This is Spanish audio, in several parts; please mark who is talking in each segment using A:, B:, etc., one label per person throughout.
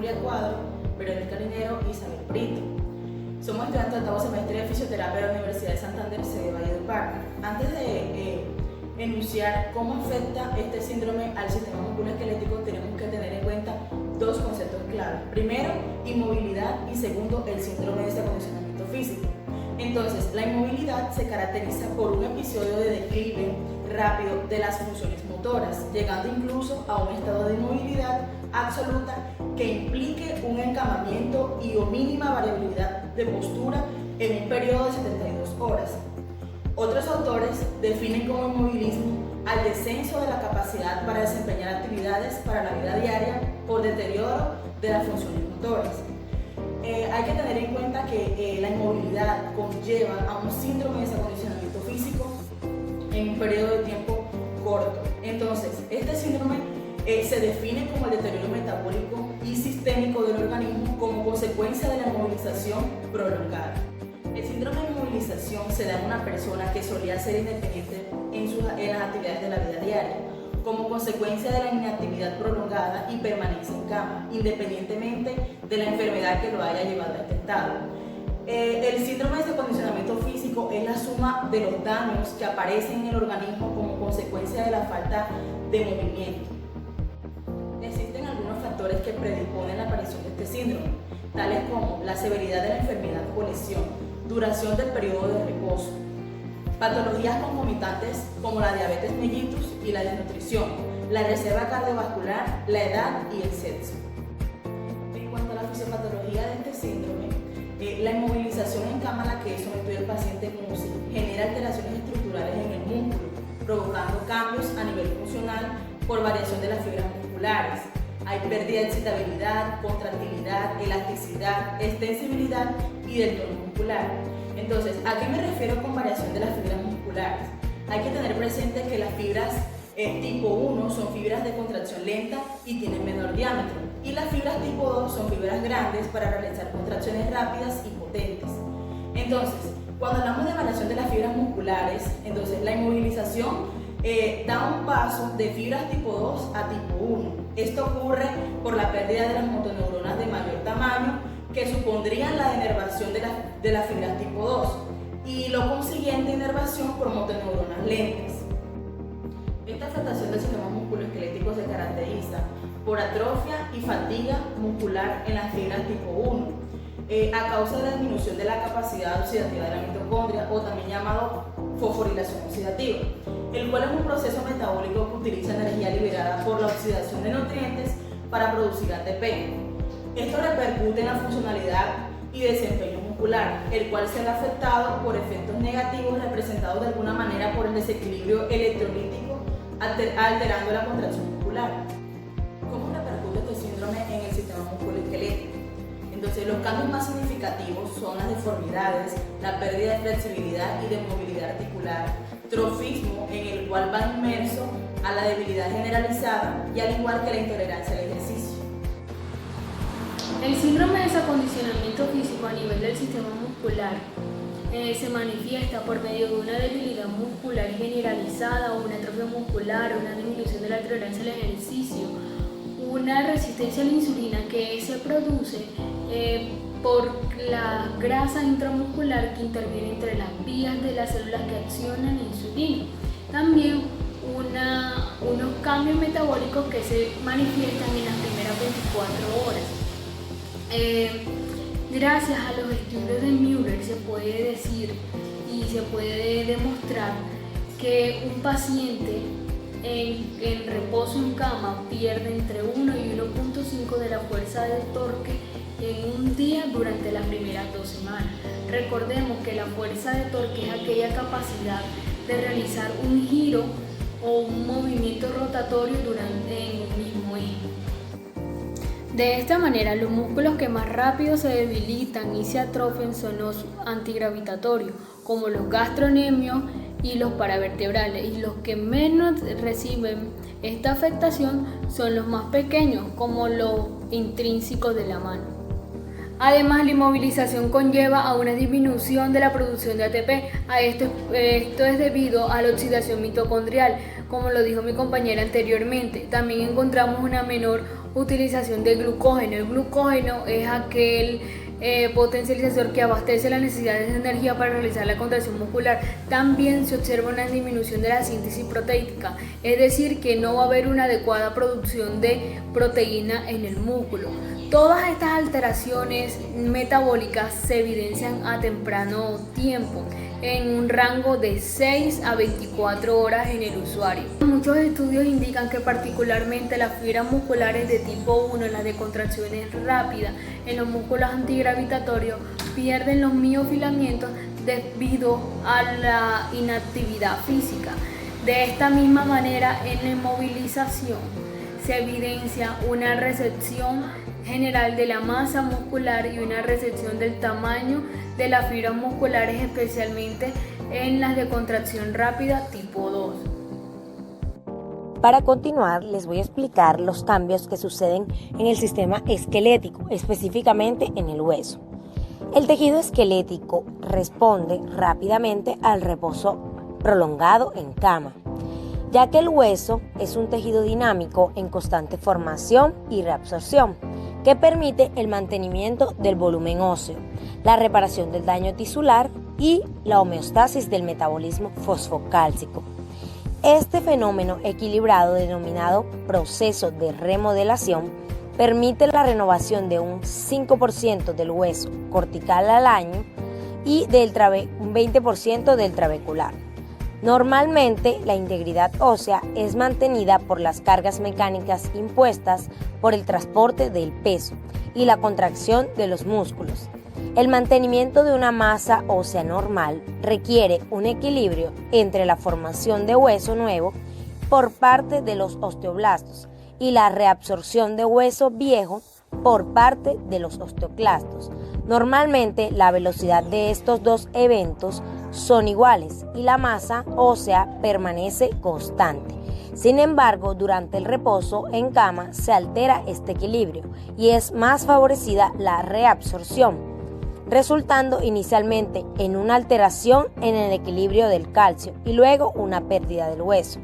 A: Julia Cuadro, Verónica Linero y Isabel Brito. Somos estudiantes del octavo semestre de fisioterapia de la Universidad de Santander, sede Valledupar. Antes de enunciar cómo afecta este síndrome al sistema musculoesquelético, tenemos que tener en cuenta dos conceptos clave. Primero, inmovilidad, y segundo, el síndrome de acondicionamiento físico. Entonces, la inmovilidad se caracteriza por un episodio de declive rápido de las funciones motoras, llegando incluso a un estado de inmovilidad absoluta que implique un encamamiento y o mínima variabilidad de postura en un periodo de 72 horas. Otros autores definen como inmovilismo al descenso de la capacidad para desempeñar actividades para la vida diaria por deterioro de las funciones motoras. Hay que tener en cuenta que la inmovilidad conlleva a un síndrome de desacondicionamiento físico en un periodo de tiempo corto. Entonces, este síndrome se define como el deterioro metabólico y sistémico del organismo como consecuencia de la inmovilización prolongada. El síndrome de inmovilización se da en una persona que solía ser independiente en las actividades de la vida diaria, como consecuencia de la inactividad prolongada y permanencia en cama, independientemente de la enfermedad que lo haya llevado a este estado. El síndrome de acondicionamiento físico es la suma de los daños que aparecen en el organismo como consecuencia de la falta de movimiento. Existen algunos factores que predisponen la aparición de este síndrome, tales como la severidad de la enfermedad o lesión, duración del periodo de reposo, patologías concomitantes como la diabetes mellitus y la desnutrición, la reserva cardiovascular, la edad y el sexo. En cuanto a la fisiopatología de este síndrome, la inmovilización en cama a la que es sometido el paciente en UCI genera alteraciones estructurales en el músculo, provocando cambios a nivel funcional por variación de las fibras musculares. Hay pérdida de excitabilidad, contractilidad, elasticidad, extensibilidad y del tono muscular. Entonces, ¿a qué me refiero con variación de las fibras musculares? Hay que tener presente que las fibras tipo 1 son fibras de contracción lenta y tienen menor diámetro, y las fibras tipo 2 son fibras grandes para realizar contracciones rápidas y potentes. Entonces, cuando hablamos de variación de las fibras musculares, entonces la inmovilización da un paso de fibras tipo 2 a tipo 1. Esto ocurre por la pérdida de las motoneuronas de mayor tamaño, que supondrían la denervación de las fibras tipo 2 y lo consiguiente inervación por motoneuronas lentas. Esta afectación del sistema musculoesquelético se caracteriza por atrofia y fatiga muscular en las fibras tipo 1, a causa de la disminución de la capacidad oxidativa de la mitocondria, o también llamado fosforilación oxidativa, el cual es un proceso metabólico que utiliza energía liberada por la oxidación de nutrientes para producir ATP. Esto repercute en la funcionalidad y desempeño muscular, el cual se ve afectado por efectos negativos representados de alguna manera por el desequilibrio electrolítico, alterando la contracción muscular. ¿Cómo repercute este síndrome en el sistema musculoesquelético? Entonces, los cambios más significativos son las deformidades, la pérdida de flexibilidad y de movilidad articular, trofismo en el cual va inmerso a la debilidad generalizada y al igual que la intolerancia al ejercicio.
B: El síndrome de desacondicionamiento físico a nivel del sistema muscular se manifiesta por medio de una debilidad muscular generalizada, una atrofia muscular, una disminución de la tolerancia al ejercicio, una resistencia a la insulina que se produce por la grasa intramuscular que interviene entre las vías de las células que accionan la insulina. También unos cambios metabólicos que se manifiestan en las primeras 24 horas. Gracias a los estudios de Müller se puede decir y se puede demostrar que un paciente en reposo en cama pierde entre 1 y 1.5 de la fuerza de torque en un día durante las primeras 2 semanas. Recordemos que la fuerza de torque es aquella capacidad de realizar un giro o un movimiento rotatorio en un mismo eje. De esta manera, los músculos que más rápido se debilitan y se atrofian son los antigravitatorios, como los gastrocnemios y los paravertebrales, y los que menos reciben esta afectación son los más pequeños, como los intrínsecos de la mano. Además, la inmovilización conlleva a una disminución de la producción de ATP. Esto es debido a la oxidación mitocondrial, como lo dijo mi compañera anteriormente. También encontramos una menor utilización de glucógeno. El glucógeno es aquel potencializador que abastece las necesidades de energía para realizar la contracción muscular. También se observa una disminución de la síntesis proteica, es decir, que no va a haber una adecuada producción de proteína en el músculo. Todas estas alteraciones metabólicas se evidencian a temprano tiempo, en un rango de 6 a 24 horas en el usuario. Muchos estudios indican que particularmente las fibras musculares de tipo 1, las de contracciones rápidas en los músculos antigravitatorios, pierden los miofilamentos debido a la inactividad física. De esta misma manera, en la inmovilización se evidencia una recepción general de la masa muscular y una recepción del tamaño de las fibras musculares, especialmente en las de contracción rápida tipo 2.
C: Para continuar, les voy a explicar los cambios que suceden en el sistema esquelético, específicamente en el hueso. El tejido esquelético responde rápidamente al reposo prolongado en cama, ya que el hueso es un tejido dinámico en constante formación y reabsorción, que permite el mantenimiento del volumen óseo, la reparación del daño tisular y la homeostasis del metabolismo fosfocálcico. Este fenómeno equilibrado, denominado proceso de remodelación, permite la renovación de un 5% del hueso cortical al año y un 20% del trabecular. Normalmente, la integridad ósea es mantenida por las cargas mecánicas impuestas por el transporte del peso y la contracción de los músculos. El mantenimiento de una masa ósea normal requiere un equilibrio entre la formación de hueso nuevo por parte de los osteoblastos y la reabsorción de hueso viejo por parte de los osteoclastos. Normalmente, la velocidad de estos dos eventos son iguales y la masa ósea permanece constante. Sin embargo, durante el reposo en cama se altera este equilibrio y es más favorecida la reabsorción, resultando inicialmente en una alteración en el equilibrio del calcio y luego una pérdida del hueso.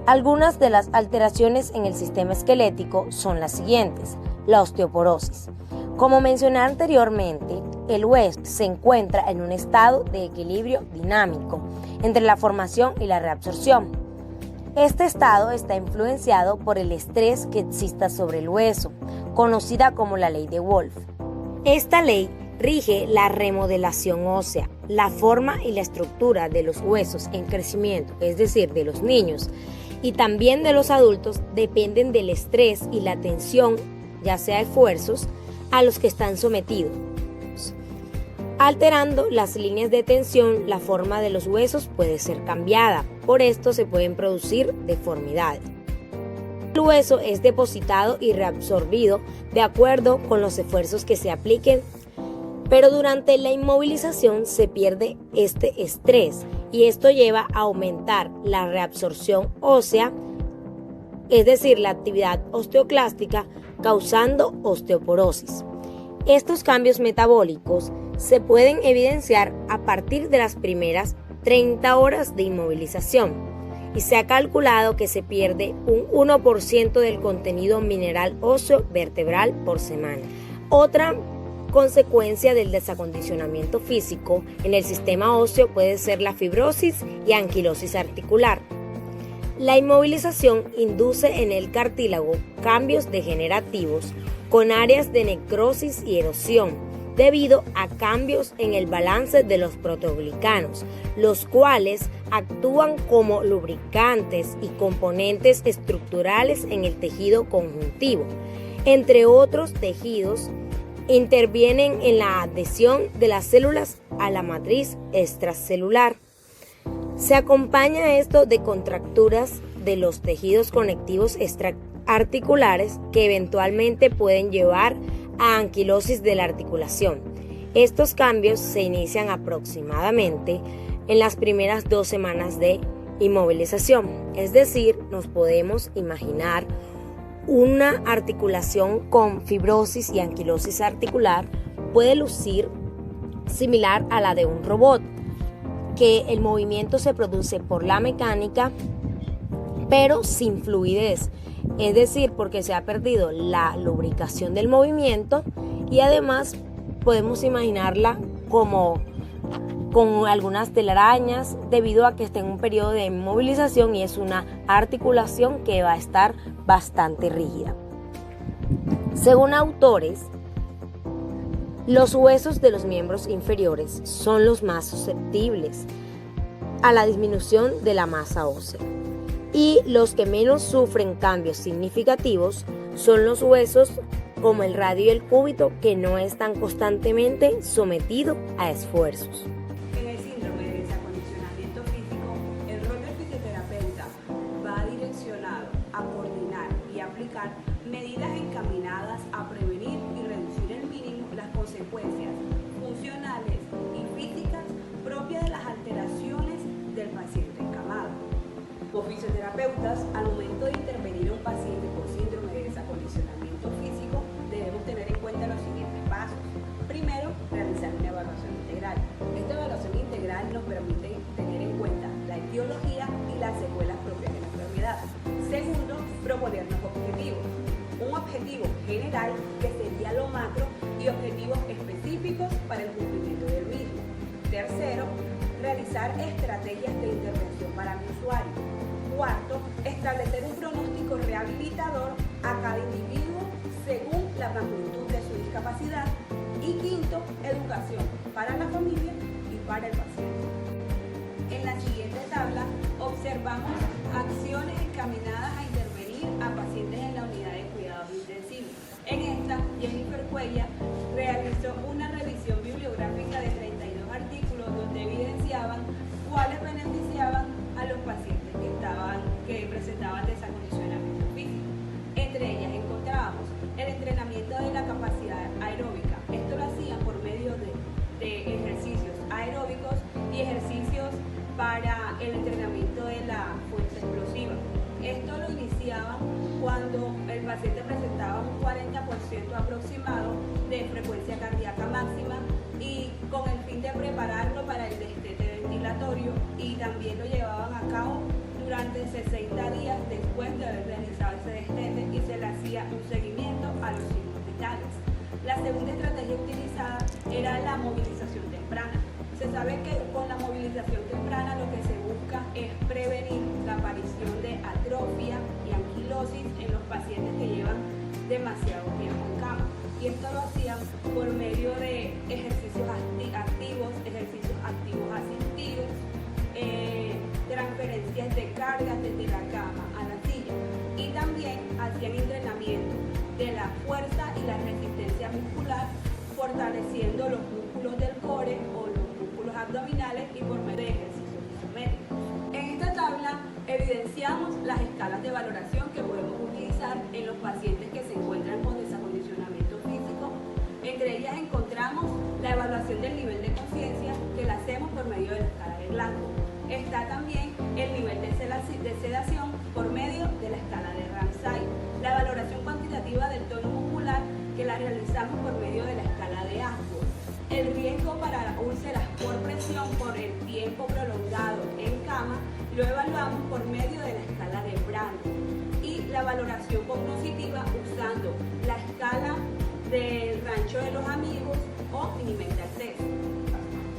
C: Algunas de las alteraciones en el sistema esquelético son las siguientes: la osteoporosis. Como mencioné anteriormente, el hueso se encuentra en un estado de equilibrio dinámico entre la formación y la reabsorción. Este estado está influenciado por el estrés que exista sobre el hueso, conocida como la ley de Wolff. Esta ley rige la remodelación ósea, la forma y la estructura de los huesos en crecimiento, es decir, de los niños y también de los adultos, dependen del estrés y la tensión, ya sea esfuerzos, a los que están sometidos. Alterando las líneas de tensión, la forma de los huesos puede ser cambiada, por esto se pueden producir deformidades. El hueso es depositado y reabsorbido de acuerdo con los esfuerzos que se apliquen, pero durante la inmovilización se pierde este estrés y esto lleva a aumentar la reabsorción ósea, es decir, la actividad osteoclástica, causando osteoporosis. Estos cambios metabólicos se pueden evidenciar a partir de las primeras 30 horas de inmovilización y se ha calculado que se pierde un 1% del contenido mineral óseo vertebral por semana. Otra consecuencia del desacondicionamiento físico en el sistema óseo puede ser la fibrosis y anquilosis articular. La inmovilización induce en el cartílago cambios degenerativos con áreas de necrosis y erosión debido a cambios en el balance de los proteoglicanos, los cuales actúan como lubricantes y componentes estructurales en el tejido conjuntivo. Entre otros tejidos, intervienen en la adhesión de las células a la matriz extracelular. Se acompaña esto de contracturas de los tejidos conectivos extraarticulares que eventualmente pueden llevar a anquilosis de la articulación. Estos cambios se inician aproximadamente en las primeras 2 semanas de inmovilización, es decir, nos podemos imaginar una articulación con fibrosis y anquilosis articular puede lucir similar a la de un robot, que el movimiento se produce por la mecánica pero sin fluidez, es decir, porque se ha perdido la lubricación del movimiento y además podemos imaginarla como con algunas telarañas debido a que está en un periodo de inmovilización y es una articulación que va a estar bastante rígida. Según autores, los huesos de los miembros inferiores son los más susceptibles a la disminución de la masa ósea y los que menos sufren cambios significativos son los huesos como el radio y el cúbito, que no están constantemente sometidos a esfuerzos.
D: En el síndrome de desacondicionamiento físico, el rol del fisioterapeuta va direccionado a coordinar y aplicar medidas encaminadas a prevenir y reducir al mínimo las consecuencias funcionales y físicas propias de las alteraciones del paciente encamado. Como fisioterapeutas, al momento de intervenir a un paciente con síndrome de desacondicionamiento físico, debemos tener en cuenta los siguientes pasos. Primero, realizar una evaluación integral. Esta evaluación integral nos permite tener en cuenta la etiología y las secuelas propias de la enfermedad. Segundo, proponernos objetivos. Un objetivo general, que sería lo macro, y objetivos específicos para el cumplimiento del mismo. Tercero, realizar estrategias de intervención para mi usuario. Cuarto, establecer un pronóstico rehabilitador a cada individuo según la magnitud de su discapacidad. Y quinto, educación para la familia y para el paciente. En la siguiente tabla observamos acciones encaminadas a intervenir a pacientes en la unidad de cuidados intensivos. En esta, Jennifer Cuellar realizó una revisión bibliográfica de 32 artículos donde evidenciaban cuáles beneficiaban a los pacientes que presentaban desacondicionamiento físico. Entre ellas encontrábamos el entrenamiento de la capacidad aeróbica. Esto lo hacían por medio de ejercicios aeróbicos y ejercicios para el entrenamiento de la fuerza explosiva. Esto lo iniciaban cuando el paciente presentaba un 40% aproximado de frecuencia cardíaca máxima y con el fin de prepararlo para el destete ventilatorio, y también lo llevaban a cabo durante 60 días después de haber realizado ese destete y se le hacía un seguimiento a los signos vitales. La segunda estrategia utilizada era la movilización temprana. Se sabe que con la movilización temprana lo que se busca es prevenir la aparición de atrofia y anquilosis en los pacientes que llevan demasiado tiempo en cama. Y esto lo hacían por medio de ejercicios activos, ejercicios activos asistidos, transferencias de cargas desde la cama a la silla, y también hacían entrenamiento de la fuerza y la resistencia muscular, fortaleciendo los músculos del core o los músculos abdominales y por medio de ejercicios isométricos. En esta tabla evidenciamos las escalas de valoración que podemos utilizar en los pacientes que se encuentran con desacondicionamiento físico. Entre ellas encontramos la evaluación del nivel de conciencia, que la hacemos por medio de la escala de Glasgow. Está también el nivel de sedación por medio de la escala de Ramsay. La valoración cuantitativa del tono muscular, que la realizamos por medio de la escala de Ashworth. El riesgo para úlceras por presión por el tiempo prolongado en cama lo evaluamos por medio de la escala de Brandon. Y la valoración cognitiva usando la escala del rancho de los amigos o Mini-Mental Test.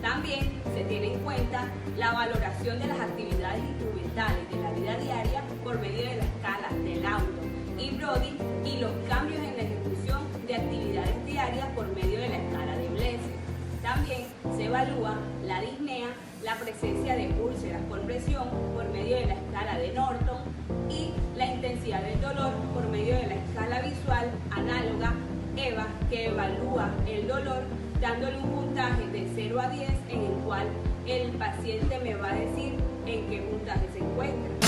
D: También se tiene en cuenta la valoración de las actividades instrumentales de la vida diaria por medio de la escala de Lawton y Brody, y los cambios en la ejecución de actividades diarias por medio de la escala de Blessed. También se evalúa la disnea, la presencia de úlceras por presión por medio de la escala de Norton, y la intensidad del dolor por medio de la escala visual análoga EVA, que evalúa el dolor dándole un puntaje de 0 a 10, en el cual el paciente me va a decir en qué puntaje se encuentra.